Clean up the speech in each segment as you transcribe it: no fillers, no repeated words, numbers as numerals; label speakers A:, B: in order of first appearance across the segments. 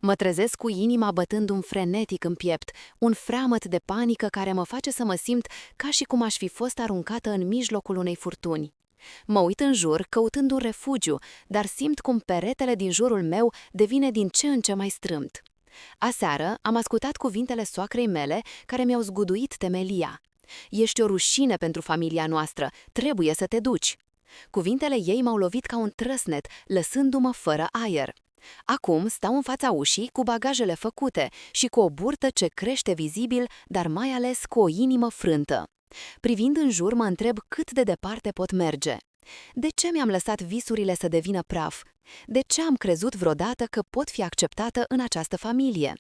A: Mă trezesc cu inima bătându-mi frenetic în piept, un freamăt de panică care mă face să mă simt ca și cum aș fi fost aruncată în mijlocul unei furtuni. Mă uit în jur, căutând un refugiu, dar simt cum peretele din jurul meu devine din ce în ce mai strâmt. Aseară am ascultat cuvintele soacrei mele care mi-au zguduit temelia. Ești o rușine pentru familia noastră, trebuie să te duci. Cuvintele ei m-au lovit ca un trăsnet, lăsându-mă fără aer. Acum stau în fața ușii cu bagajele făcute și cu o burtă ce crește vizibil, dar mai ales cu o inimă frântă. Privind în jur, mă întreb cât de departe pot merge. De ce mi-am lăsat visurile să devină praf? De ce am crezut vreodată că pot fi acceptată în această familie?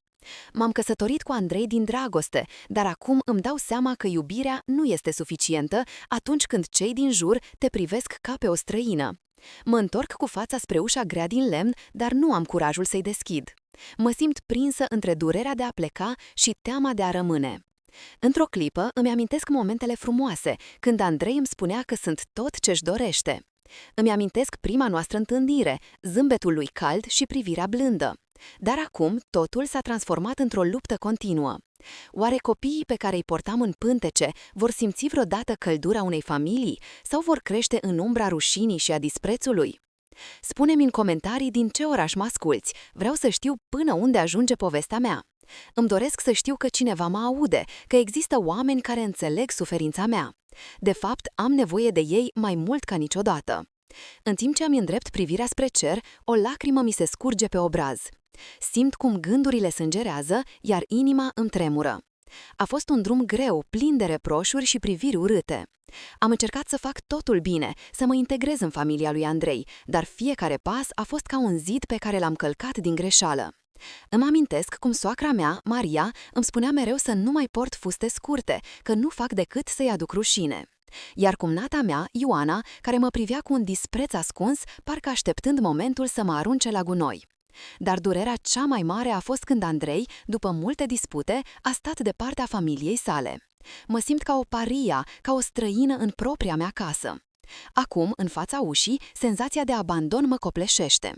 A: M-am căsătorit cu Andrei din dragoste, dar acum îmi dau seama că iubirea nu este suficientă atunci când cei din jur te privesc ca pe o străină. Mă întorc cu fața spre ușa grea din lemn, dar nu am curajul să-i deschid. Mă simt prinsă între durerea de a pleca și teama de a rămâne. Într-o clipă îmi amintesc momentele frumoase, când Andrei îmi spunea că sunt tot ce-și dorește. Îmi amintesc prima noastră întâlnire, zâmbetul lui cald și privirea blândă. Dar acum totul s-a transformat într-o luptă continuă. Oare copiii pe care îi portam în pântece vor simți vreodată căldura unei familii sau vor crește în umbra rușinii și a disprețului? Spune-mi în comentarii din ce oraș mă asculți, vreau să știu până unde ajunge povestea mea. Îmi doresc să știu că cineva mă aude, că există oameni care înțeleg suferința mea. De fapt, am nevoie de ei mai mult ca niciodată. În timp ce îmi îndrept privirea spre cer, o lacrimă mi se scurge pe obraz. Simt cum gândurile sângerează, iar inima îmi tremură. A fost un drum greu, plin de reproșuri și priviri urâte. Am încercat să fac totul bine, să mă integrez în familia lui Andrei, dar fiecare pas a fost ca un zid pe care l-am călcat din greșeală. Îmi amintesc cum soacra mea, Maria, îmi spunea mereu să nu mai port fuste scurte, că nu fac decât să-i aduc rușine. Iar cumnata mea, Ioana, care mă privea cu un dispreț ascuns, parcă așteptând momentul să mă arunce la gunoi. Dar durerea cea mai mare a fost când Andrei, după multe dispute, a stat de partea familiei sale. Mă simt ca o paria, ca o străină în propria mea casă. Acum, în fața ușii, senzația de abandon mă copleșește.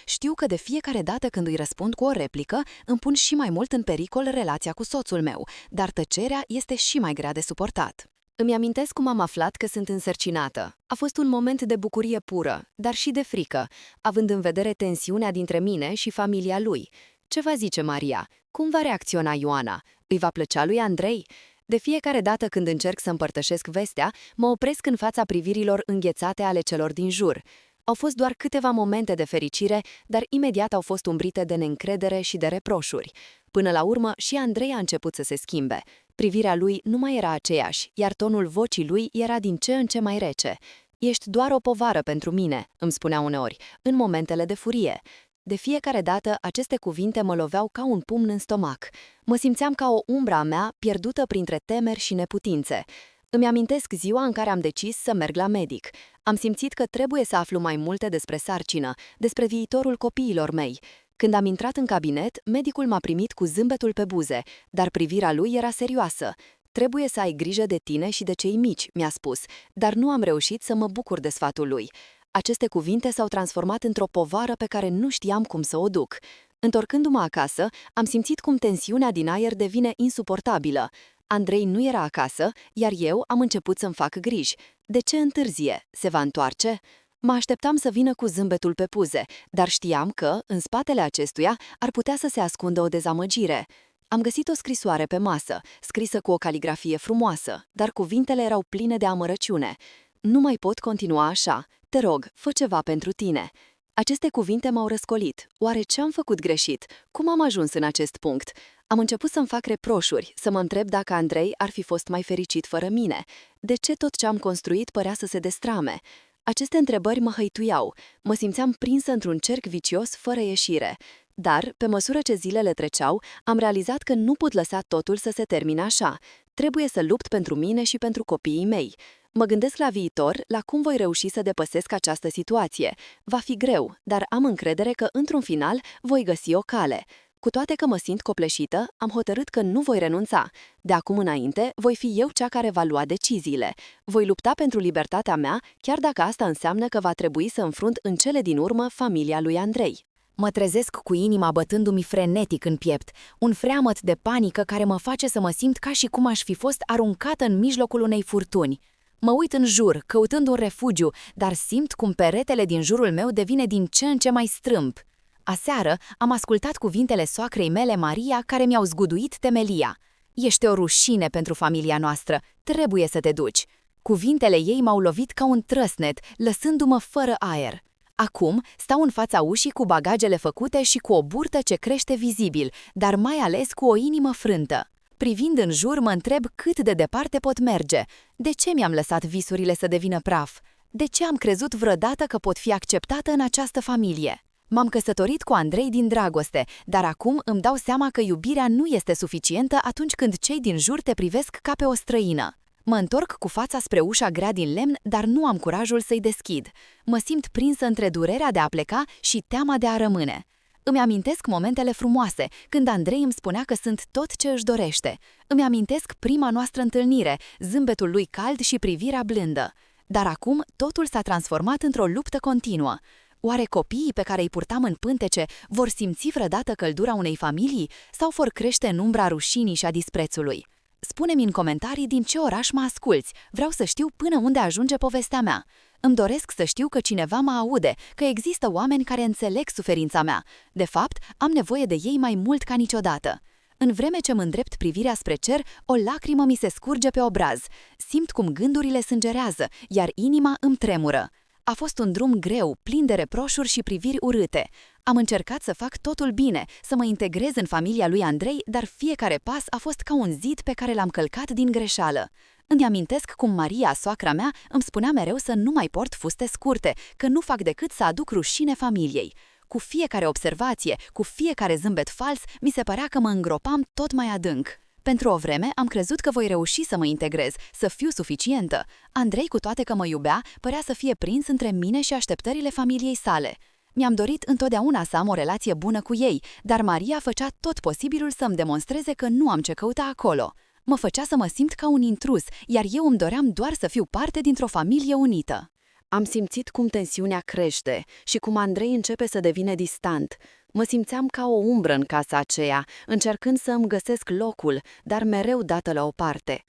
A: Știu că de fiecare dată când îi răspund cu o replică, îmi pun și mai mult în pericol relația cu soțul meu, dar tăcerea este și mai grea de suportat. Îmi amintesc cum am aflat că sunt însărcinată. A fost un moment de bucurie pură, dar și de frică, având în vedere tensiunea dintre mine și familia lui. Ce va zice Maria? Cum va reacționa Ioana? Îi va plăcea lui Andrei? De fiecare dată când încerc să împărtășesc vestea, mă opresc în fața privirilor înghețate ale celor din jur. Au fost doar câteva momente de fericire, dar imediat au fost umbrite de neîncredere și de reproșuri. Până la urmă, și Andrei a început să se schimbe. Privirea lui nu mai era aceeași, iar tonul vocii lui era din ce în ce mai rece. Ești doar o povară pentru mine, îmi spunea uneori, în momentele de furie. De fiecare dată, aceste cuvinte mă loveau ca un pumn în stomac. Mă simțeam ca o umbră a mea pierdută printre temeri și neputințe. Îmi amintesc ziua în care am decis să merg la medic. Am simțit că trebuie să aflu mai multe despre sarcină, despre viitorul copiilor mei. Când am intrat în cabinet, medicul m-a primit cu zâmbetul pe buze, dar privirea lui era serioasă. Trebuie să ai grijă de tine și de cei mici, mi-a spus, dar nu am reușit să mă bucur de sfatul lui. Aceste cuvinte s-au transformat într-o povară pe care nu știam cum să o duc. Întorcându-mă acasă, am simțit cum tensiunea din aer devine insuportabilă. Andrei nu era acasă, iar eu am început să-mi fac griji. De ce întârzie? Se va întoarce? Mă așteptam să vină cu zâmbetul pe buze, dar știam că, în spatele acestuia, ar putea să se ascundă o dezamăgire. Am găsit o scrisoare pe masă, scrisă cu o caligrafie frumoasă, dar cuvintele erau pline de amărăciune. Nu mai pot continua așa. Te rog, fă ceva pentru tine. Aceste cuvinte m-au răscolit. Oare ce am făcut greșit? Cum am ajuns în acest punct? Am început să-mi fac reproșuri, să mă întreb dacă Andrei ar fi fost mai fericit fără mine. De ce tot ce am construit părea să se destrame? Aceste întrebări mă hăituiau. Mă simțeam prinsă într-un cerc vicios fără ieșire. Dar, pe măsură ce zilele treceau, am realizat că nu pot lăsa totul să se termine așa. Trebuie să lupt pentru mine și pentru copiii mei. Mă gândesc la viitor, la cum voi reuși să depăsesc această situație. Va fi greu, dar am încredere că, într-un final, voi găsi o cale. Cu toate că mă simt copleșită, am hotărât că nu voi renunța. De acum înainte, voi fi eu cea care va lua deciziile. Voi lupta pentru libertatea mea, chiar dacă asta înseamnă că va trebui să înfrunt în cele din urmă familia lui Andrei. Mă trezesc cu inima bătându-mi frenetic în piept, un freamăt de panică care mă face să mă simt ca și cum aș fi fost aruncată în mijlocul unei furtuni. Mă uit în jur, căutând un refugiu, dar simt cum peretele din jurul meu devine din ce în ce mai strâmb. Aseară am ascultat cuvintele soacrei mele, Maria, care mi-au zguduit temelia. Ești o rușine pentru familia noastră, trebuie să te duci. Cuvintele ei m-au lovit ca un trăsnet, lăsându-mă fără aer. Acum stau în fața ușii cu bagajele făcute și cu o burtă ce crește vizibil, dar mai ales cu o inimă frântă. Privind în jur, mă întreb cât de departe pot merge. De ce mi-am lăsat visurile să devină praf? De ce am crezut vreodată că pot fi acceptată în această familie? M-am căsătorit cu Andrei din dragoste, dar acum îmi dau seama că iubirea nu este suficientă atunci când cei din jur te privesc ca pe o străină. Mă întorc cu fața spre ușa grea din lemn, dar nu am curajul să-i deschid. Mă simt prinsă între durerea de a pleca și teama de a rămâne. Îmi amintesc momentele frumoase, când Andrei îmi spunea că sunt tot ce își dorește. Îmi amintesc prima noastră întâlnire, zâmbetul lui cald și privirea blândă. Dar acum totul s-a transformat într-o luptă continuă. Oare copiii pe care îi purtam în pântece vor simți vreodată căldura unei familii sau vor crește în umbra rușinii și a disprețului? Spune-mi în comentarii din ce oraș mă asculți, vreau să știu până unde ajunge povestea mea. Îmi doresc să știu că cineva mă aude, că există oameni care înțeleg suferința mea. De fapt, am nevoie de ei mai mult ca niciodată. În vreme ce mă îndrept privirea spre cer, o lacrimă mi se scurge pe obraz. Simt cum gândurile sângerează, iar inima îmi tremură. A fost un drum greu, plin de reproșuri și priviri urâte. Am încercat să fac totul bine, să mă integrez în familia lui Andrei, dar fiecare pas a fost ca un zid pe care l-am călcat din greșeală. Îmi amintesc cum Maria, soacra mea, îmi spunea mereu să nu mai port fuste scurte, că nu fac decât să aduc rușine familiei. Cu fiecare observație, cu fiecare zâmbet fals, mi se părea că mă îngropam tot mai adânc. Pentru o vreme am crezut că voi reuși să mă integrez, să fiu suficientă. Andrei, cu toate că mă iubea, părea să fie prins între mine și așteptările familiei sale. Mi-am dorit întotdeauna să am o relație bună cu ei, dar Maria făcea tot posibilul să-mi demonstreze că nu am ce căuta acolo. Mă făcea să mă simt ca un intrus, iar eu îmi doream doar să fiu parte dintr-o familie unită. Am simțit cum tensiunea crește și cum Andrei începe să devine distant. Mă simțeam ca o umbră în casa aceea, încercând să îmi găsesc locul, dar mereu dată la o parte.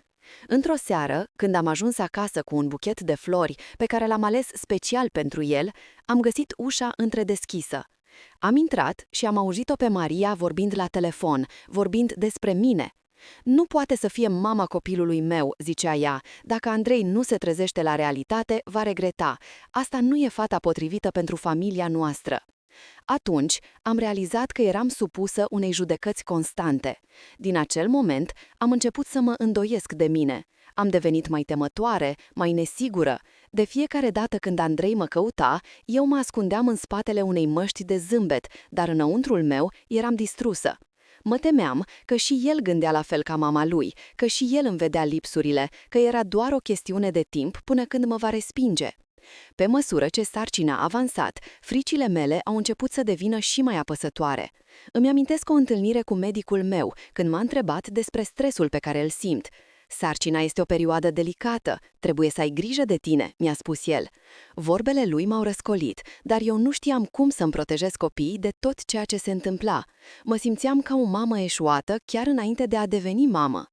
A: Într-o seară, când am ajuns acasă cu un buchet de flori pe care l-am ales special pentru el, am găsit ușa întredeschisă. Am intrat și am auzit-o pe Maria vorbind la telefon, vorbind despre mine. Nu poate să fie mama copilului meu, zicea ea. Dacă Andrei nu se trezește la realitate, va regreta. Asta nu e fata potrivită pentru familia noastră. Atunci am realizat că eram supusă unei judecăți constante. Din acel moment am început să mă îndoiesc de mine. Am devenit mai temătoare, mai nesigură. De fiecare dată când Andrei mă căuta, eu mă ascundeam în spatele unei măști de zâmbet, dar înăuntrul meu eram distrusă. Mă temeam că și el gândea la fel ca mama lui, că și el îmi vedea lipsurile, că era doar o chestiune de timp până când mă va respinge. Pe măsură ce sarcina a avansat, fricile mele au început să devină și mai apăsătoare. Îmi amintesc o întâlnire cu medicul meu, când m-a întrebat despre stresul pe care îl simt. Sarcina este o perioadă delicată, trebuie să ai grijă de tine, mi-a spus el. Vorbele lui m-au răscolit, dar eu nu știam cum să-mi protejez copiii de tot ceea ce se întâmpla. Mă simțeam ca o mamă eșuată chiar înainte de a deveni mamă.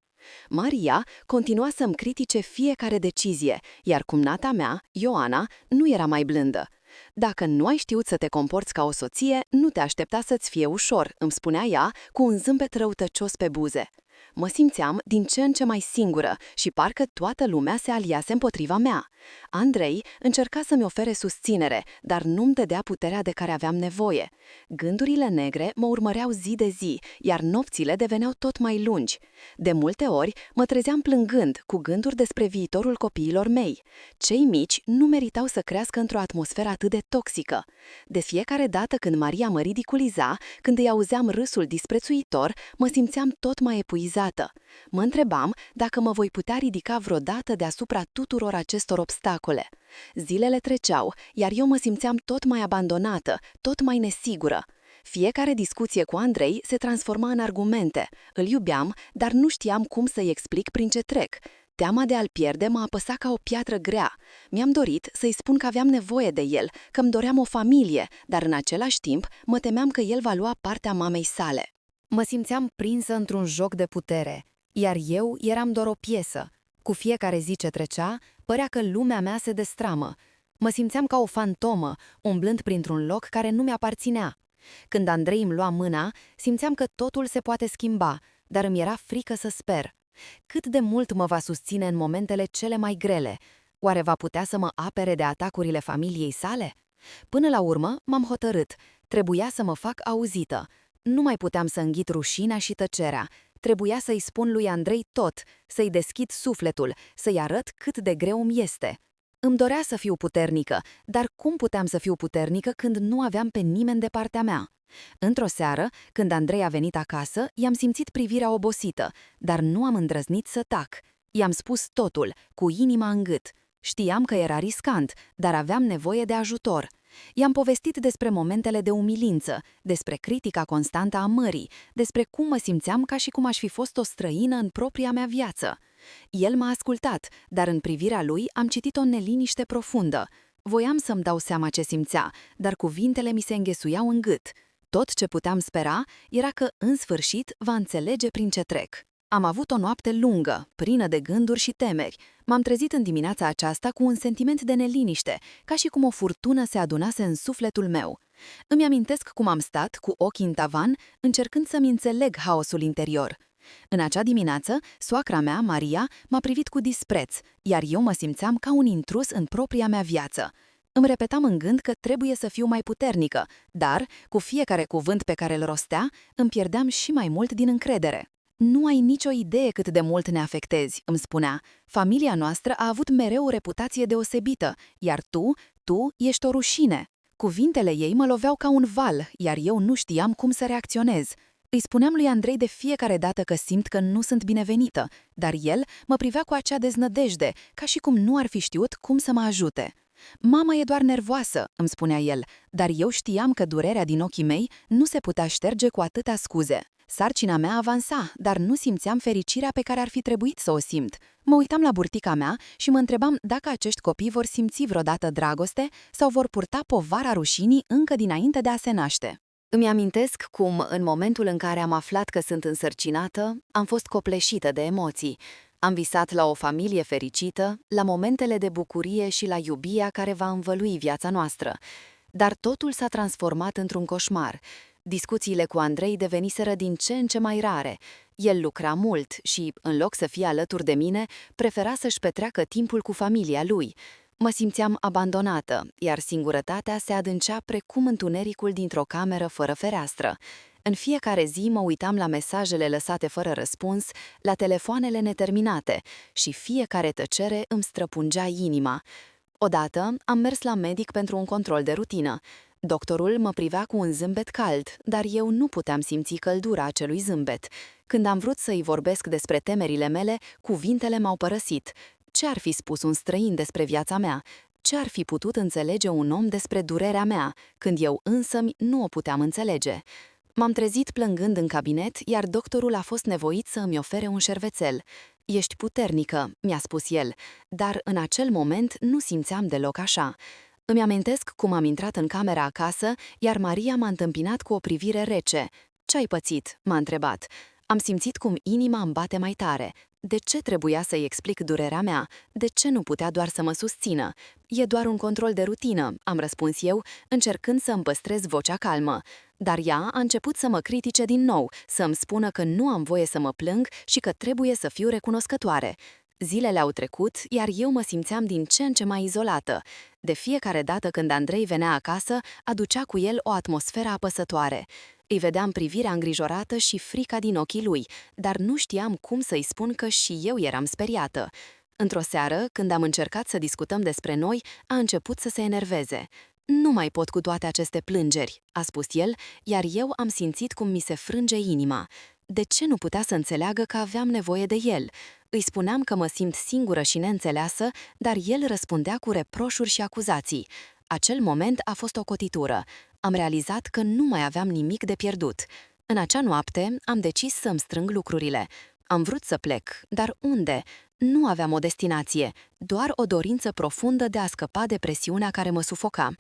A: Maria continua să-mi critique fiecare decizie, iar cumnata mea, Ioana, nu era mai blândă. Dacă nu ai știut să te comporți ca o soție, nu te aștepta să-ți fie ușor, îmi spunea ea cu un zâmbet răutăcios pe buze. Mă simțeam din ce în ce mai singură și parcă toată lumea se aliase împotriva mea. Andrei încerca să-mi ofere susținere, dar nu-mi dădea puterea de care aveam nevoie. Gândurile negre mă urmăreau zi de zi, iar nopțile deveneau tot mai lungi. De multe ori mă trezeam plângând, cu gânduri despre viitorul copiilor mei. Cei mici nu meritau să crească într-o atmosferă atât de toxică. De fiecare dată când Maria mă ridiculiza, când îi auzeam râsul disprețuitor, mă simțeam tot mai epuizată. Mă întrebam dacă mă voi putea ridica vreodată deasupra tuturor acestor obstacole. Zilele treceau, iar eu mă simțeam tot mai abandonată, tot mai nesigură. Fiecare discuție cu Andrei se transforma în argumente. Îl iubeam, dar nu știam cum să-i explic prin ce trec. Teama de a-l pierde mă apăsa ca o piatră grea. Mi-am dorit să-i spun că aveam nevoie de el, că îmi doream o familie, dar în același timp mă temeam că el va lua partea mamei sale. Mă simțeam prinsă într-un joc de putere, iar eu eram doar o piesă. Cu fiecare zi ce trecea, părea că lumea mea se destramă. Mă simțeam ca o fantomă, umblând printr-un loc care nu mi-aparținea. Când Andrei îmi lua mâna, simțeam că totul se poate schimba, dar îmi era frică să sper. Cât de mult mă va susține în momentele cele mai grele? Oare va putea să mă apere de atacurile familiei sale? Până la urmă, m-am hotărât. Trebuia să mă fac auzită. Nu mai puteam să înghit rușinea și tăcerea. Trebuia să-i spun lui Andrei tot, să-i deschid sufletul, să-i arăt cât de greu îmi este. Îmi dorea să fiu puternică, dar cum puteam să fiu puternică când nu aveam pe nimeni de partea mea? Într-o seară, când Andrei a venit acasă, i-am simțit privirea obosită, dar nu am îndrăznit să tac. I-am spus totul, cu inima în gât. Știam că era riscant, dar aveam nevoie de ajutor. I-am povestit despre momentele de umilință, despre critica constantă a mării, despre cum mă simțeam ca și cum aș fi fost o străină în propria mea viață. El m-a ascultat, dar în privirea lui am citit o neliniște profundă. Voiam să-mi dau seama ce simțea, dar cuvintele mi se înghesuiau în gât. Tot ce puteam spera era că, în sfârșit, va înțelege prin ce trec. Am avut o noapte lungă, plină de gânduri și temeri. M-am trezit în dimineața aceasta cu un sentiment de neliniște, ca și cum o furtună se adunase în sufletul meu. Îmi amintesc cum am stat, cu ochii în tavan, încercând să-mi înțeleg haosul interior. În acea dimineață, soacra mea, Maria, m-a privit cu dispreț, iar eu mă simțeam ca un intrus în propria mea viață. Îmi repetam în gând că trebuie să fiu mai puternică, dar, cu fiecare cuvânt pe care îl rostea, îmi pierdeam și mai mult din încredere. Nu ai nicio idee cât de mult ne afectezi, îmi spunea. Familia noastră a avut mereu o reputație deosebită, iar tu ești o rușine. Cuvintele ei mă loveau ca un val, iar eu nu știam cum să reacționez. Îi spuneam lui Andrei de fiecare dată că simt că nu sunt binevenită, dar el mă privea cu acea deznădejde, ca și cum nu ar fi știut cum să mă ajute. Mama e doar nervoasă, îmi spunea el, dar eu știam că durerea din ochii mei nu se putea șterge cu atâtea scuze. Sarcina mea avansa, dar nu simțeam fericirea pe care ar fi trebuit să o simt. Mă uitam la burtica mea și mă întrebam dacă acești copii vor simți vreodată dragoste sau vor purta povara rușinii încă dinainte de a se naște. Îmi amintesc cum, în momentul în care am aflat că sunt însărcinată, am fost copleșită de emoții. Am visat la o familie fericită, la momentele de bucurie și la iubirea care va învălui viața noastră. Dar totul s-a transformat într-un coșmar. Discuțiile cu Andrei deveniseră din ce în ce mai rare. El lucra mult și, în loc să fie alături de mine, prefera să-și petreacă timpul cu familia lui. Mă simțeam abandonată, iar singurătatea se adâncea precum întunericul dintr-o cameră fără fereastră. În fiecare zi mă uitam la mesajele lăsate fără răspuns, la telefoanele neterminate și fiecare tăcere îmi străpungea inima. Odată am mers la medic pentru un control de rutină. Doctorul mă privea cu un zâmbet cald, dar eu nu puteam simți căldura acelui zâmbet. Când am vrut să-i vorbesc despre temerile mele, cuvintele m-au părăsit. Ce ar fi spus un străin despre viața mea? Ce ar fi putut înțelege un om despre durerea mea, când eu însămi nu o puteam înțelege? M-am trezit plângând în cabinet, iar doctorul a fost nevoit să îmi ofere un șervețel. "Ești puternică," mi-a spus el, dar în acel moment nu simțeam deloc așa. Îmi amintesc cum am intrat în camera acasă, iar Maria m-a întâmpinat cu o privire rece. "Ce-ai pățit?" m-a întrebat. Am simțit cum inima îmi bate mai tare. De ce trebuia să-i explic durerea mea? De ce nu putea doar să mă susțină? "E doar un control de rutină," am răspuns eu, încercând să îmi păstrez vocea calmă. Dar ea a început să mă critice din nou, să-mi spună că nu am voie să mă plâng și că trebuie să fiu recunoscătoare. Zilele au trecut, iar eu mă simțeam din ce în ce mai izolată. De fiecare dată când Andrei venea acasă, aducea cu el o atmosferă apăsătoare. Îi vedeam privirea îngrijorată și frica din ochii lui, dar nu știam cum să-i spun că și eu eram speriată. Într-o seară, când am încercat să discutăm despre noi, a început să se enerveze. "Nu mai pot cu toate aceste plângeri," a spus el, iar eu am simțit cum mi se frânge inima. De ce nu putea să înțeleagă că aveam nevoie de el? Îi spuneam că mă simt singură și neînțeleasă, dar el răspundea cu reproșuri și acuzații. Acel moment a fost o cotitură. Am realizat că nu mai aveam nimic de pierdut. În acea noapte am decis să-mi strâng lucrurile. Am vrut să plec, dar unde? Nu aveam o destinație, doar o dorință profundă de a scăpa de presiunea care mă sufoca.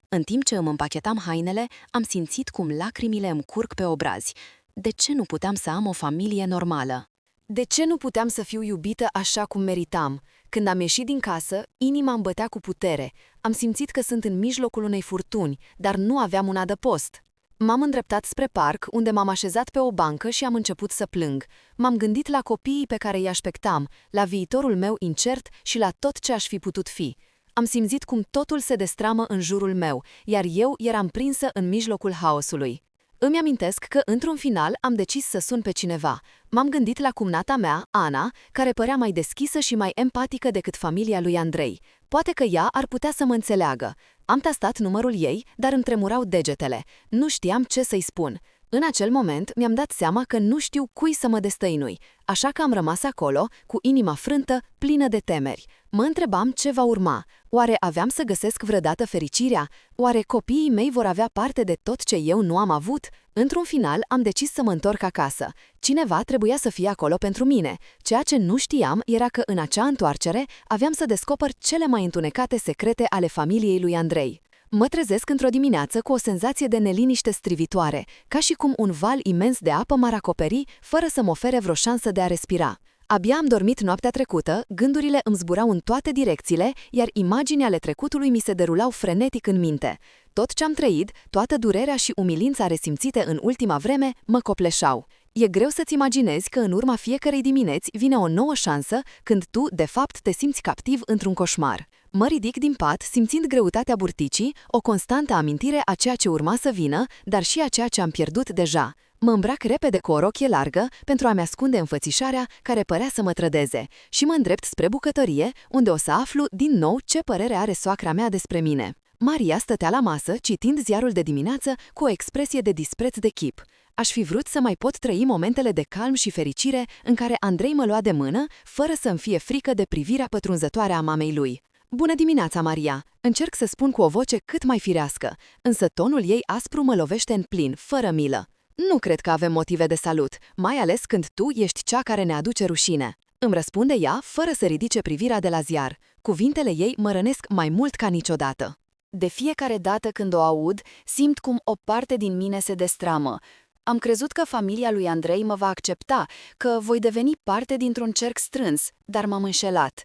A: În timp ce îmi împachetam hainele, am simțit cum lacrimile îmi curg pe obrazi. De ce nu puteam să am o familie normală? De ce nu puteam să fiu iubită așa cum meritam? Când am ieșit din casă, inima îmi bătea cu putere. Am simțit că sunt în mijlocul unei furtuni, dar nu aveam un adăpost. M-am îndreptat spre parc, unde m-am așezat pe o bancă și am început să plâng. M-am gândit la copiii pe care îi așteptam, la viitorul meu incert și la tot ce aș fi putut fi. Am simțit cum totul se destramă în jurul meu, iar eu eram prinsă în mijlocul haosului. Îmi amintesc că, într-un final, am decis să sun pe cineva. M-am gândit la cumnata mea, Ana, care părea mai deschisă și mai empatică decât familia lui Andrei. Poate că ea ar putea să mă înțeleagă. Am tastat numărul ei, dar îmi tremurau degetele. Nu știam ce să-i spun. În acel moment mi-am dat seama că nu știu cui să mă destăinui, așa că am rămas acolo, cu inima frântă, plină de temeri. Mă întrebam ce va urma. Oare aveam să găsesc vreodată fericirea? Oare copiii mei vor avea parte de tot ce eu nu am avut? Într-un final, am decis să mă întorc acasă. Cineva trebuia să fie acolo pentru mine. Ceea ce nu știam era că în acea întoarcere aveam să descoper cele mai întunecate secrete ale familiei lui Andrei. Mă trezesc într-o dimineață cu o senzație de neliniște strivitoare, ca și cum un val imens de apă m-ar acoperi, fără să-mi ofere vreo șansă de a respira. Abia am dormit noaptea trecută, gândurile îmi zburau în toate direcțiile, iar imaginile ale trecutului mi se derulau frenetic în minte. Tot ce am trăit, toată durerea și umilința resimțite în ultima vreme, mă copleșau. E greu să-ți imaginezi că în urma fiecărei dimineți vine o nouă șansă, când tu, de fapt, te simți captiv într-un coșmar. Mă ridic din pat, simțind greutatea burticii, o constantă amintire a ceea ce urma să vină, dar și a ceea ce am pierdut deja. Mă îmbrac repede cu o rochie largă pentru a-mi ascunde înfățișarea care părea să mă trădeze și mă îndrept spre bucătărie, unde o să aflu din nou ce părere are soacra mea despre mine. Maria stătea la masă, citind ziarul de dimineață cu o expresie de dispreț de chip. Aș fi vrut să mai pot trăi momentele de calm și fericire în care Andrei mă lua de mână, fără să-mi fie frică de privirea pătrunzătoare a mamei lui. Bună dimineața, Maria! Încerc să spun cu o voce cât mai firească, însă tonul ei aspru mă lovește în plin, fără milă. Nu cred că avem motive de salut, mai ales când tu ești cea care ne aduce rușine. Îmi răspunde ea, fără să ridice privirea de la ziar. Cuvintele ei mă rănesc mai mult ca niciodată. De fiecare dată când o aud, simt cum o parte din mine se destramă. Am crezut că familia lui Andrei mă va accepta, că voi deveni parte dintr-un cerc strâns, dar m-am înșelat.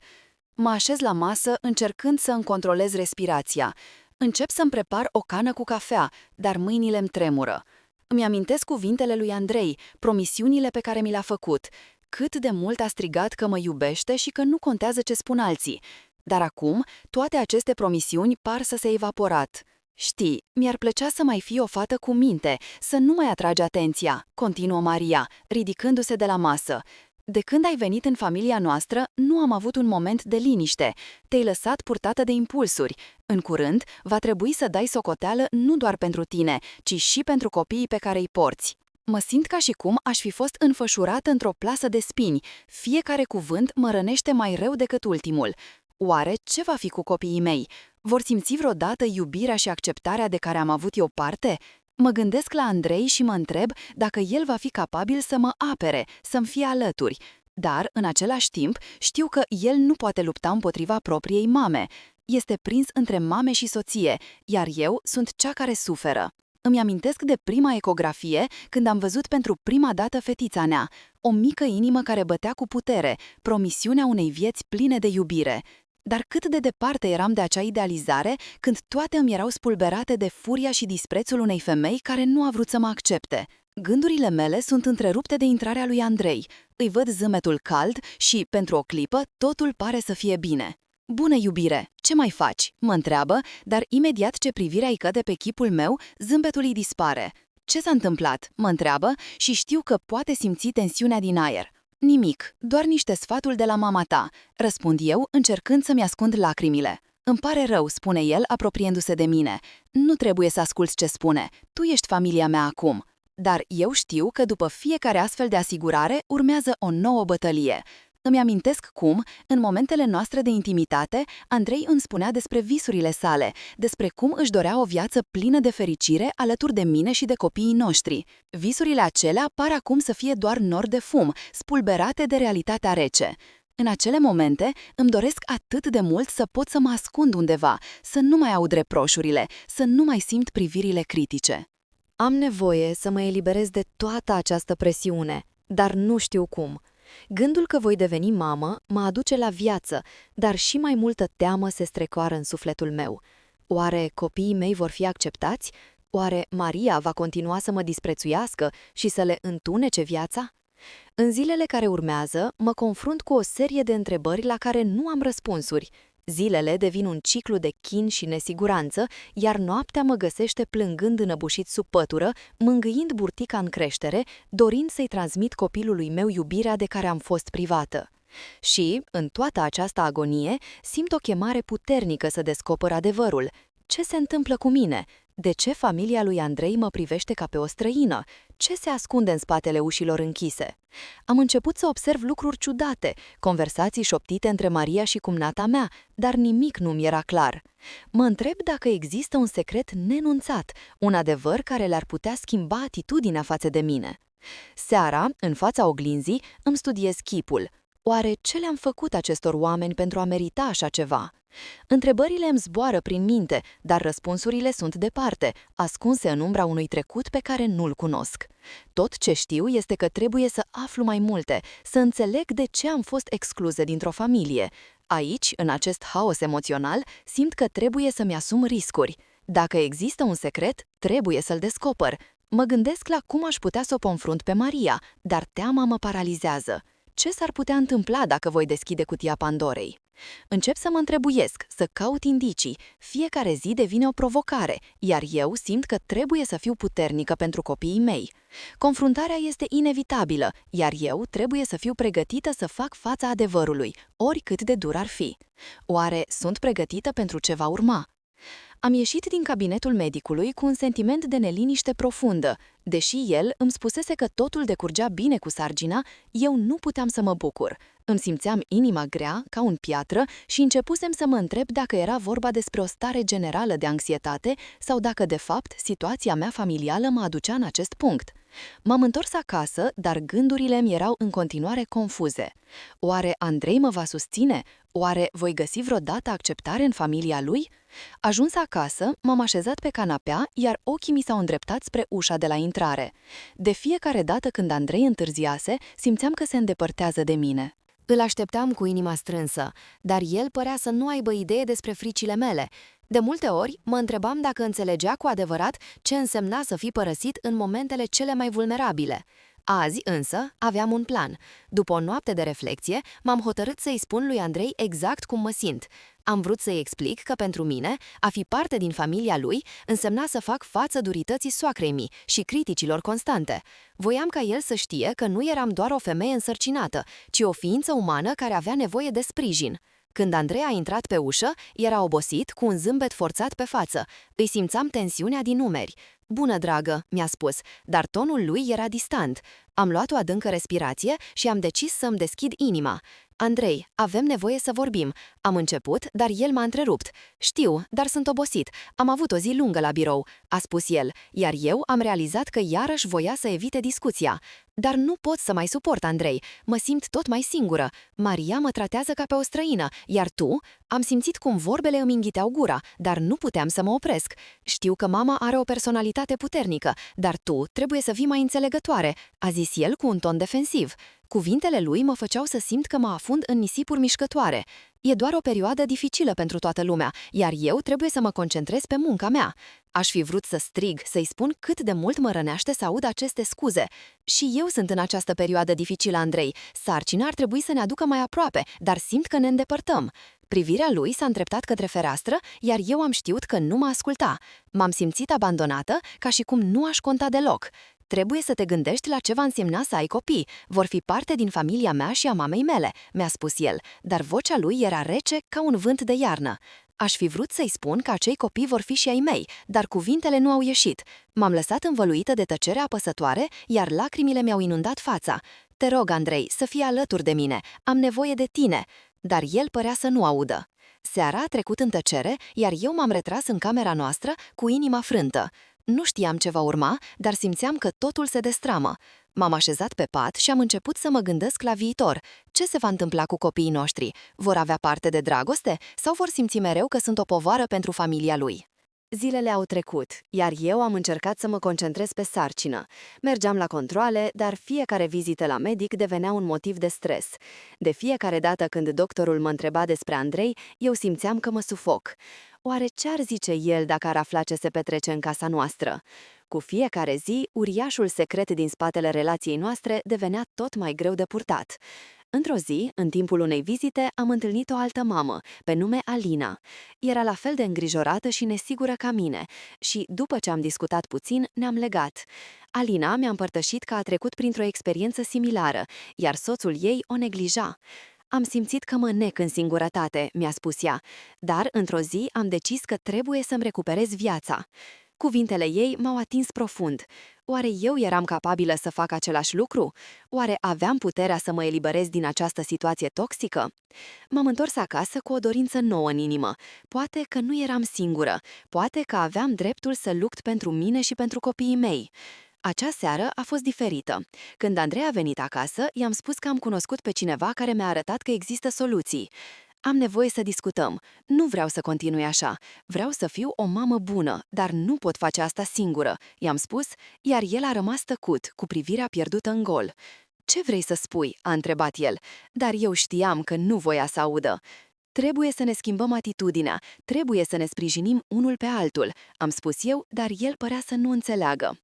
A: Mă așez la masă, încercând să îmi controlez respirația. Încep să-mi prepar o cană cu cafea, dar mâinile îmi tremură. Îmi amintesc cuvintele lui Andrei, promisiunile pe care mi le-a făcut. Cât de mult a strigat că mă iubește și că nu contează ce spun alții. Dar acum, toate aceste promisiuni par să se evaporat. Știi, mi-ar plăcea să mai fii o fată cu minte, să nu mai atragi atenția, continuă Maria, ridicându-se de la masă. De când ai venit în familia noastră, nu am avut un moment de liniște. Te-ai lăsat purtată de impulsuri. În curând, va trebui să dai socoteală nu doar pentru tine, ci și pentru copiii pe care îi porți. Mă simt ca și cum aș fi fost înfășurată într-o plasă de spini. Fiecare cuvânt mă rănește mai rău decât ultimul. Oare ce va fi cu copiii mei? Vor simți vreodată iubirea și acceptarea de care am avut eu parte? Mă gândesc la Andrei și mă întreb dacă el va fi capabil să mă apere, să-mi fie alături. Dar, în același timp, știu că el nu poate lupta împotriva propriei mame. Este prins între mame și soție, iar eu sunt cea care suferă. Îmi amintesc de prima ecografie, când am văzut pentru prima dată fetița Nea, o mică inimă care bătea cu putere, promisiunea unei vieți pline de iubire. Dar cât de departe eram de acea idealizare, când toate îmi erau spulberate de furia și disprețul unei femei care nu a vrut să mă accepte. Gândurile mele sunt întrerupte de intrarea lui Andrei. Îi văd zâmbetul cald și, pentru o clipă, totul pare să fie bine. Bună, iubire, ce mai faci?" mă întreabă, dar imediat ce privirea îi cade pe chipul meu, zâmbetul îi dispare. Ce s-a întâmplat?" mă întreabă și știu că poate simți tensiunea din aer. Nimic, doar niște sfaturi de la mama ta, răspund eu, încercând să-mi ascund lacrimile. Îmi pare rău, spune el, apropiindu-se de mine. Nu trebuie să asculți ce spune, tu ești familia mea acum. Dar eu știu că după fiecare astfel de asigurare urmează o nouă bătălie. Îmi amintesc cum, în momentele noastre de intimitate, Andrei îmi spunea despre visurile sale, despre cum își dorea o viață plină de fericire alături de mine și de copiii noștri. Visurile acelea par acum să fie doar nori de fum, spulberate de realitatea rece.
B: În acele momente îmi doresc atât de mult să pot să mă ascund undeva, să nu mai aud reproșurile, să nu mai simt privirile critice.
A: Am nevoie să mă eliberez de toată această presiune, dar nu știu cum. Gândul că voi deveni mamă mă aduce la viață, dar și mai multă teamă se strecoară în sufletul meu. Oare copiii mei vor fi acceptați? Oare Maria va continua să mă disprețuiască și să le întunece viața? În zilele care urmează, mă confrunt cu o serie de întrebări la care nu am răspunsuri. Zilele devin un ciclu de chin și nesiguranță, iar noaptea mă găsește plângând înăbușit sub pătură, mângâind burtica în creștere, dorind să-i transmit copilului meu iubirea de care am fost privată. Și, în toată această agonie, simt o chemare puternică să descoper adevărul. Ce se întâmplă cu mine? De ce familia lui Andrei mă privește ca pe o străină? Ce se ascunde în spatele ușilor închise? Am început să observ lucruri ciudate, conversații șoptite între Maria și cumnata mea, dar nimic nu mi era clar. Mă întreb dacă există un secret nenunțat, un adevăr care le-ar putea schimba atitudinea față de mine. Seara, în fața oglinzii, îmi studiez chipul. Oare ce le-am făcut acestor oameni pentru a merita așa ceva? Întrebările îmi zboară prin minte, dar răspunsurile sunt departe, ascunse în umbra unui trecut pe care nu-l cunosc. Tot ce știu este că trebuie să aflu mai multe, să înțeleg de ce am fost excluză dintr-o familie. Aici, în acest haos emoțional, simt că trebuie să-mi asum riscuri. Dacă există un secret, trebuie să-l descoper. Mă gândesc la cum aș putea să o confrunt pe Maria, dar teama mă paralizează. Ce s-ar putea întâmpla dacă voi deschide cutia Pandorei? Încep să mă întrebuiesc, să caut indicii. Fiecare zi devine o provocare, iar eu simt că trebuie să fiu puternică pentru copiii mei. Confruntarea este inevitabilă, iar eu trebuie să fiu pregătită să fac fața adevărului, oricât de dur ar fi. Oare sunt pregătită pentru ce va urma? Am ieșit din cabinetul medicului cu un sentiment de neliniște profundă. Deși el îmi spusese că totul decurgea bine cu sargina, eu nu puteam să mă bucur. Îmi simțeam inima grea, ca un piatră, și începusem să mă întreb dacă era vorba despre o stare generală de anxietate sau dacă, de fapt, situația mea familială mă aducea în acest punct. M-am întors acasă, dar gândurile mi erau în continuare confuze. Oare Andrei mă va susține? Oare voi găsi vreodată acceptare în familia lui? Ajuns acasă, m-am așezat pe canapea, iar ochii mi s-au îndreptat spre ușa de la intrare. De fiecare dată când Andrei întârziase, simțeam că se îndepărtează de mine. Îl așteptam cu inima strânsă, dar el părea să nu aibă idee despre fricile mele. De multe ori, mă întrebam dacă înțelegea cu adevărat ce însemna să fii părăsit în momentele cele mai vulnerabile. Azi, însă, aveam un plan. După o noapte de reflecție, m-am hotărât să-i spun lui Andrei exact cum mă simt. Am vrut să-i explic că pentru mine, a fi parte din familia lui însemna să fac față durității soacrei mii și criticilor constante. Voiam ca el să știe că nu eram doar o femeie însărcinată, ci o ființă umană care avea nevoie de sprijin. Când Andrei a intrat pe ușă, era obosit, cu un zâmbet forțat pe față. Îi simțeam tensiunea din umeri. "Bună, dragă," mi-a spus, dar tonul lui era distant. Am luat o adâncă respirație și am decis să-mi deschid inima. "Andrei, avem nevoie să vorbim." Am început, dar el m-a întrerupt. "Știu, dar sunt obosit. Am avut o zi lungă la birou," a spus el, iar eu am realizat că iarăși voia să evite discuția. "Dar nu pot să mai suport, Andrei. Mă simt tot mai singură. Maria mă tratează ca pe o străină, iar tu?" Am simțit cum vorbele îmi înghiteau gura, dar nu puteam să mă opresc. "Știu că mama are o personalitate puternică, dar tu trebuie să fii mai înțelegătoare," a zis el cu un ton defensiv. Cuvintele lui mă făceau să simt că mă afund în nisipuri mișcătoare. E doar o perioadă dificilă pentru toată lumea, iar eu trebuie să mă concentrez pe munca mea. Aș fi vrut să strig, să-i spun cât de mult mă rănește să aud aceste scuze. Și eu sunt în această perioadă dificilă, Andrei. Sarcina ar trebui să ne aducă mai aproape, dar simt că ne îndepărtăm. Privirea lui s-a îndreptat către fereastră, iar eu am știut că nu mă asculta. M-am simțit abandonată, ca și cum nu aș conta deloc. "Trebuie să te gândești la ce va însemna să ai copii. Vor fi parte din familia mea și a mamei mele," mi-a spus el, dar vocea lui era rece ca un vânt de iarnă. Aș fi vrut să-i spun că acei copii vor fi și ai mei, dar cuvintele nu au ieșit. M-am lăsat învăluită de tăcerea apăsătoare, iar lacrimile mi-au inundat fața. "Te rog, Andrei, să fii alături de mine. Am nevoie de tine." Dar el părea să nu audă. Seara a trecut în tăcere, iar eu m-am retras în camera noastră cu inima frântă. Nu știam ce va urma, dar simțeam că totul se destramă. M-am așezat pe pat și am început să mă gândesc la viitor. Ce se va întâmpla cu copiii noștri? Vor avea parte de dragoste sau vor simți mereu că sunt o povară pentru familia lui? Zilele au trecut, iar eu am încercat să mă concentrez pe sarcină. Mergeam la controale, dar fiecare vizită la medic devenea un motiv de stres. De fiecare dată când doctorul mă întreba despre Andrei, eu simțeam că mă sufoc. Oare ce-ar zice el dacă ar afla ce se petrece în casa noastră? Cu fiecare zi, uriașul secret din spatele relației noastre devenea tot mai greu de purtat. Într-o zi, în timpul unei vizite, am întâlnit o altă mamă, pe nume Alina. Era la fel de îngrijorată și nesigură ca mine și, după ce am discutat puțin, ne-am legat. Alina mi-a împărtășit că a trecut printr-o experiență similară, iar soțul ei o neglija. Am simțit că mă nec în singurătate, mi-a spus ea, dar într-o zi am decis că trebuie să-mi recuperez viața. Cuvintele ei m-au atins profund. Oare eu eram capabilă să fac același lucru? Oare aveam puterea să mă eliberez din această situație toxică? M-am întors acasă cu o dorință nouă în inimă. Poate că nu eram singură, poate că aveam dreptul să lupt pentru mine și pentru copiii mei. Acea seară a fost diferită. Când Andrei a venit acasă, i-am spus că am cunoscut pe cineva care mi-a arătat că există soluții. Am nevoie să discutăm. Nu vreau să continui așa. Vreau să fiu o mamă bună, dar nu pot face asta singură, i-am spus, iar el a rămas tăcut, cu privirea pierdută în gol. Ce vrei să spui?" a întrebat el, dar eu știam că nu voia să audă. Trebuie să ne schimbăm atitudinea, trebuie să ne sprijinim unul pe altul, am spus eu, dar el părea să nu înțeleagă.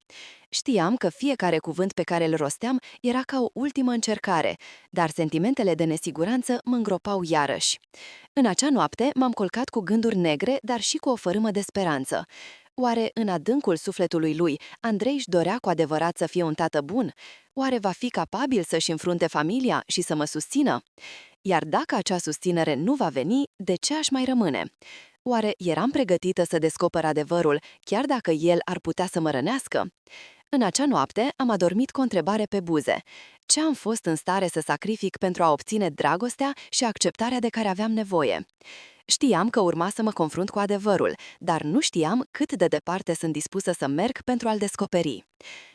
A: Știam că fiecare cuvânt pe care îl rosteam era ca o ultimă încercare, dar sentimentele de nesiguranță mă îngropau iarăși. În acea noapte m-am culcat cu gânduri negre, dar și cu o fărâmă de speranță. Oare în adâncul sufletului lui, Andrei își dorea cu adevărat să fie un tată bun? Oare va fi capabil să-și înfrunte familia și să mă susțină? Iar dacă acea susținere nu va veni, de ce aș mai rămâne? Oare eram pregătită să descoper adevărul, chiar dacă el ar putea să mă rănească? În acea noapte am adormit cu o întrebare pe buze. Ce am fost în stare să sacrific pentru a obține dragostea și acceptarea de care aveam nevoie? Știam că urma să mă confrunt cu adevărul, dar nu știam cât de departe sunt dispusă să merg pentru a-l descoperi.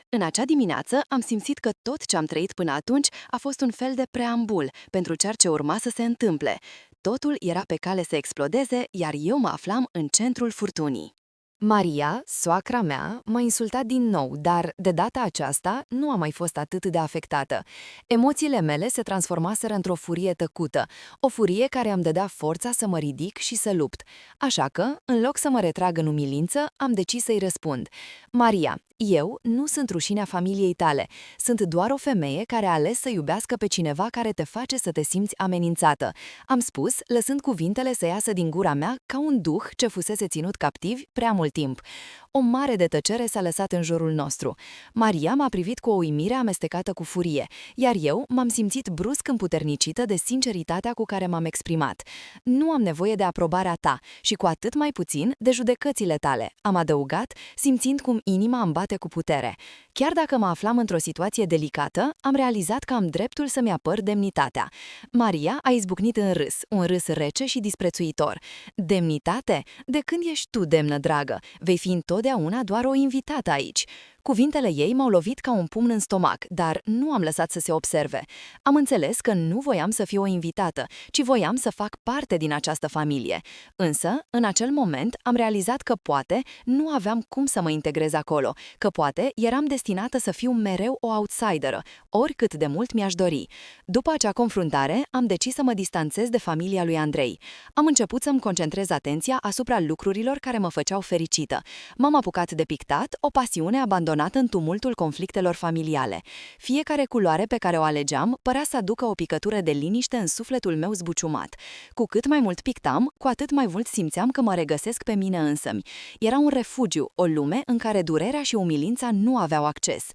A: În acea dimineață am simțit că tot ce am trăit până atunci a fost un fel de preambul pentru ceea ce urma să se întâmple. Totul era pe cale să explodeze, iar eu mă aflam în centrul furtunii. Maria, soacra mea, m-a insultat din nou, dar, de data aceasta, nu am mai fost atât de afectată. Emoțiile mele se transformaseră într-o furie tăcută, o furie care îmi dădea forța să mă ridic și să lupt. Așa că, în loc să mă retrag în umilință, am decis să-i răspund. Maria, eu nu sunt rușinea familiei tale. Sunt doar o femeie care a ales să iubească pe cineva care te face să te simți amenințată. Am spus, lăsând cuvintele să iasă din gura mea ca un duh ce fusese ținut captiv prea mult timp. O mare de tăcere s-a lăsat în jurul nostru. Maria m-a privit cu o uimire amestecată cu furie, iar eu m-am simțit brusc împuternicită de sinceritatea cu care m-am exprimat. Nu am nevoie de aprobarea ta și cu atât mai puțin de judecățile tale, am adăugat, simțind cum inima îmi bate cu putere. Chiar dacă mă aflam într-o situație delicată, am realizat că am dreptul să-mi apăr demnitatea. Maria a izbucnit în râs, un râs rece și disprețuitor. Demnitate? De când ești tu demnă, dragă? Vei fi întotdeauna doar o invitată aici. Cuvintele ei m-au lovit ca un pumn în stomac, dar nu am lăsat să se observe. Am înțeles că nu voiam să fiu o invitată, ci voiam să fac parte din această familie. Însă, în acel moment, am realizat că poate nu aveam cum să mă integrez acolo, că poate eram destinată să fiu mereu o outsideră, oricât de mult mi-aș dori. După acea confruntare, am decis să mă distanțez de familia lui Andrei. Am început să-mi concentrez atenția asupra lucrurilor care mă făceau fericită. M-am apucat de pictat, o pasiune abandonată în tumultul conflictelor familiale. Fiecare culoare pe care o alegeam părea să aducă o picătură de liniște în sufletul meu zbuciumat. Cu cât mai mult pictam, cu atât mai mult simțeam că mă regăsesc pe mine însămi. Era un refugiu, o lume în care durerea și umilința nu aveau acces.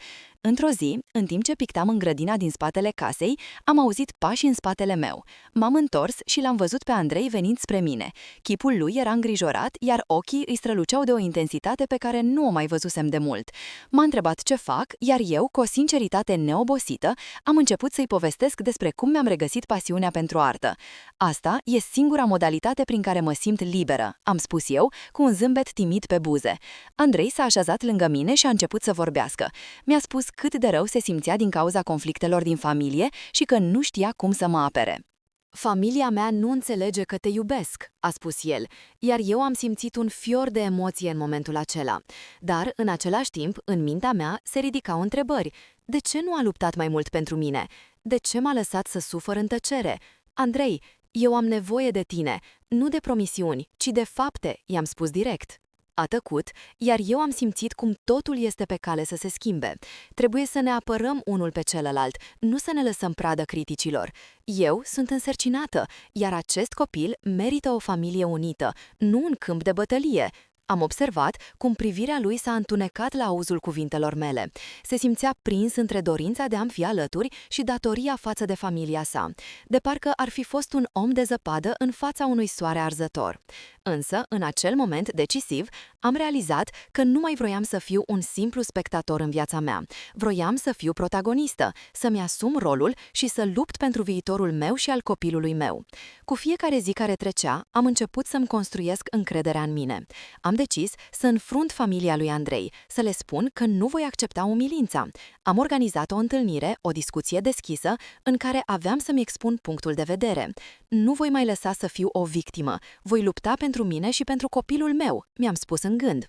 B: Într-o zi, în timp ce pictam în grădina din spatele casei, am auzit pași în spatele meu. M-am întors și l-am văzut pe Andrei venind spre mine. Chipul lui era îngrijorat, iar ochii îi străluceau de o intensitate pe care nu o mai văzusem de mult. M-a întrebat ce fac, iar eu, cu o sinceritate neobosită, am început să-i povestesc despre cum mi-am regăsit pasiunea pentru artă. Asta e singura modalitate prin care mă simt liberă, am spus eu, cu un zâmbet timid pe buze. Andrei s-a așezat lângă mine și a început să vorbească. Mi-a spus cât de rău se simțea din cauza conflictelor din familie și că nu știa cum să mă apere.
A: Familia mea nu înțelege că te iubesc, a spus el, iar eu am simțit un fior de emoție în momentul acela. Dar, în același timp, în mintea mea se ridicau întrebări. De ce nu a luptat mai mult pentru mine? De ce m-a lăsat să sufăr în tăcere? Andrei, eu am nevoie de tine, nu de promisiuni, ci de fapte, i-am spus direct. A tăcut, iar eu am simțit cum totul este pe cale să se schimbe. Trebuie să ne apărăm unul pe celălalt, nu să ne lăsăm pradă criticilor. Eu sunt însărcinată, iar acest copil merită o familie unită, nu un câmp de bătălie. Am observat cum privirea lui s-a întunecat la auzul cuvintelor mele. Se simțea prins între dorința de a-mi fi alături și datoria față de familia sa, de parcă ar fi fost un om de zăpadă în fața unui soare arzător. Însă, în acel moment decisiv, am realizat că nu mai vroiam să fiu un simplu spectator în viața mea. Vroiam să fiu protagonistă, să-mi asum rolul și să lupt pentru viitorul meu și al copilului meu. Cu fiecare zi care trecea, am început să-mi construiesc încrederea în mine. Am decis să înfrunt familia lui Andrei, să le spun că nu voi accepta umilința. Am organizat o întâlnire, o discuție deschisă, în care aveam să-mi expun punctul de vedere. Nu voi mai lăsa să fiu o victimă, voi lupta pentru mine și pentru copilul meu, mi-am spus în gând.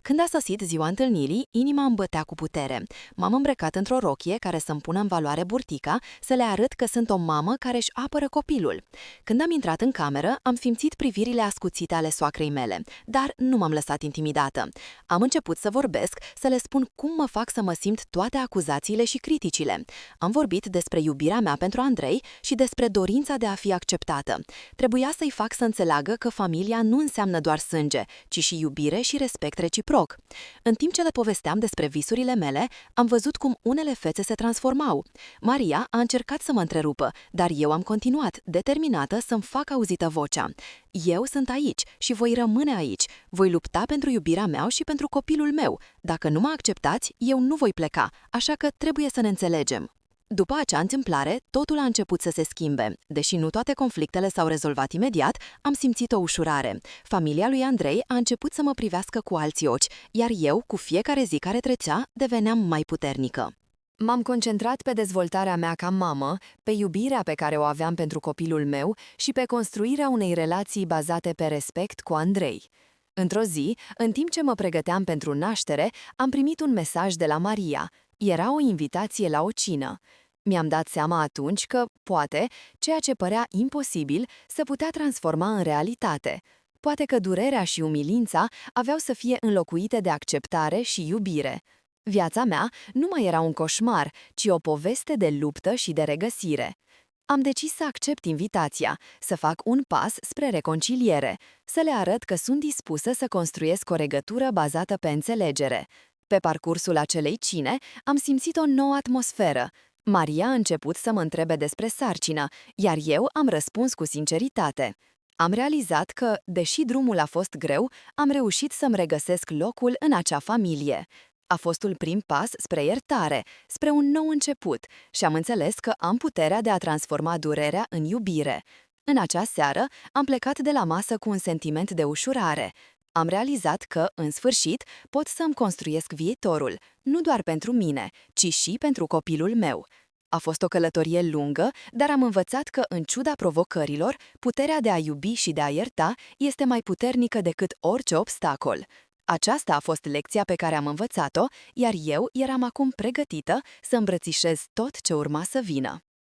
A: Când a sosit ziua întâlnirii, inima îmi bătea cu putere. M-am îmbrăcat într-o rochie care să-mi pună în valoare burtica, să le arăt că sunt o mamă care își apără copilul. Când am intrat în cameră, am simțit privirile ascuțite ale soacrei mele, dar nu m-am lăsat intimidată. Am început să vorbesc, să le spun cum mă fac să mă simt toate acuzațiile și criticile. Am vorbit despre iubirea mea pentru Andrei și despre dorința de a fi acceptată. Trebuia să-i fac să înțeleagă că familia nu înseamnă doar sânge, ci și iubire și respect reciproc. În timp ce le povesteam despre visurile mele, am văzut cum unele fețe se transformau. Maria a încercat să mă întrerupă, dar eu am continuat, determinată să-mi fac auzită vocea. Eu sunt aici și voi rămâne aici. Voi lupta pentru iubirea mea și pentru copilul meu. Dacă nu mă acceptați, eu nu voi pleca, așa că trebuie să ne înțelegem. După acea întâmplare, totul a început să se schimbe. Deși nu toate conflictele s-au rezolvat imediat, am simțit o ușurare. Familia lui Andrei a început să mă privească cu alți ochi, iar eu, cu fiecare zi care trecea, deveneam mai puternică. M-am concentrat pe dezvoltarea mea ca mamă, pe iubirea pe care o aveam pentru copilul meu și pe construirea unei relații bazate pe respect cu Andrei. Într-o zi, în timp ce mă pregăteam pentru naștere, am primit un mesaj de la Maria. Era o invitație la o cină. Mi-am dat seama atunci că, poate, ceea ce părea imposibil se putea transforma în realitate. Poate că durerea și umilința aveau să fie înlocuite de acceptare și iubire. Viața mea nu mai era un coșmar, ci o poveste de luptă și de regăsire. Am decis să accept invitația, să fac un pas spre reconciliere, să le arăt că sunt dispusă să construiesc o legătură bazată pe înțelegere. Pe parcursul acelei cine, am simțit o nouă atmosferă. Maria a început să mă întrebe despre sarcină, iar eu am răspuns cu sinceritate. Am realizat că, deși drumul a fost greu, am reușit să-mi regăsesc locul în acea familie. A fost un prim pas spre iertare, spre un nou început și am înțeles că am puterea de a transforma durerea în iubire. În acea seară, am plecat de la masă cu un sentiment de ușurare. Am realizat că, în sfârșit, pot să-mi construiesc viitorul, nu doar pentru mine, ci și pentru copilul meu. A fost o călătorie lungă, dar am învățat că, în ciuda provocărilor, puterea de a iubi și de a ierta este mai puternică decât orice obstacol. Aceasta a fost lecția pe care am învățat-o, iar eu eram acum pregătită să îmbrățișez tot ce urma să vină.